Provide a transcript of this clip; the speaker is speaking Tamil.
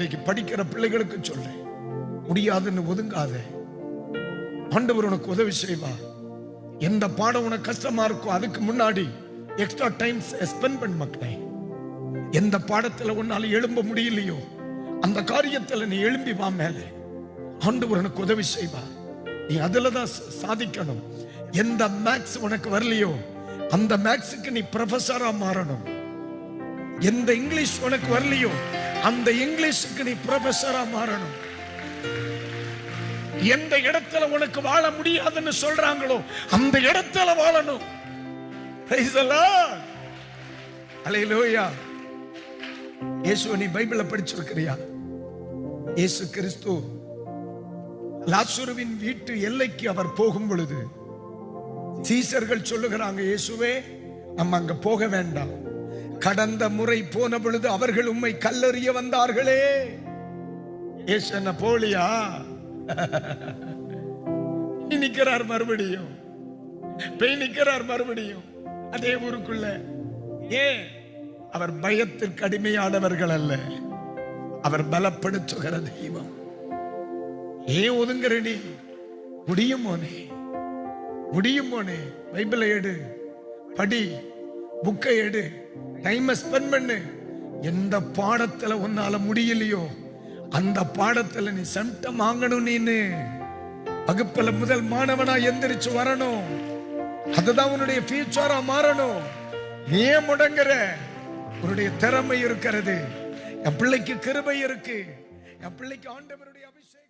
இன்றைக்கு படிக்கிற பிள்ளைகளுக்கு சொல்றேன், முடியாதுன்னு ஒதுங்காத. ஆண்டவர் உனக்கு உதவி செய்வா. எந்த பாடம் உனக்கு கஷ்டமா இருக்கோ அதுக்கு முன்னாடி எக்ஸ்ட்ரா டைம் ஸ்பெண்ட் பண்ண மக்களே. எந்த பாடத்துல உன்னால எழும்ப முடியலையோ அந்த காரியத்துல நீ எழும்பி வா மேலே. ஆண்டவர் உனக்கு உதவி செய்வா. நீ அதுலதான் சாதிக்கணும். எந்த மேக்ஸ் உனக்கு வரலையோ அந்த மேக்ஸுக்கு நீ ப்ரொஃபஸரா மாறணும். எந்த இங்கிலீஷ் உனக்கு வரலையோ அந்த இங்கிலீஷுக்கு நீ ப்ரொஃபஸரா மாறணும். எந்த இடத்துல உனக்கு வாழ முடியாதுன்னு சொல்றாங்களோ அந்த இடத்துல வாழணும். Praise the Lord. ஹல்லேலூயா. இயேசு நீ பைபிளை படிச்சிருக்கிறியா? இயேசு கிறிஸ்து லாசருவின் வீட்டு எல்லைக்கு அவர் போகும் பொழுது சீசர்கள் சொல்லுகிறாங்க, இயேசுவே நம்ம அங்க போக வேண்டாம். கடந்த முறை போன பொழுது அவர்கள் உம்மை கல்லெறிய வந்தார்களே. இயேசு என்ன போலியா? நிக்கிறார் மறுபடியும், போய் நிக்கிறார் மறுபடியும் அதே ஊருக்குள்ள. ஏன்? அவர் பயத்திற்கு அடிமையானவர்கள் அல்ல, அவர் பலப்படுத்துகிற தெய்வம். ஏன் ஒதுங்குற நீ? முடியும் மோனே, முடியும் மோனே. பைபிளை எடு, படி, புக்கை எடு, டைம் ஸ்பெண்ட் பண்ணு. எந்த பாடத்துல உன்னால முடியலையோ அந்த பாடத்துல நீ செம்டம் வாங்கணும். நீனு வகுப்புல முதல் மாணவனா எந்திரிச்சு வரணும். அதுதான் உன்னுடைய ஃபியூச்சரா மாறணும். ஏன் முடங்குற? உன்னுடைய திறமை இருக்கிறது. என் பிள்ளைக்கு கிருபை இருக்கு, என் பிள்ளைக்கு ஆண்டவருடைய அபிஷேகம்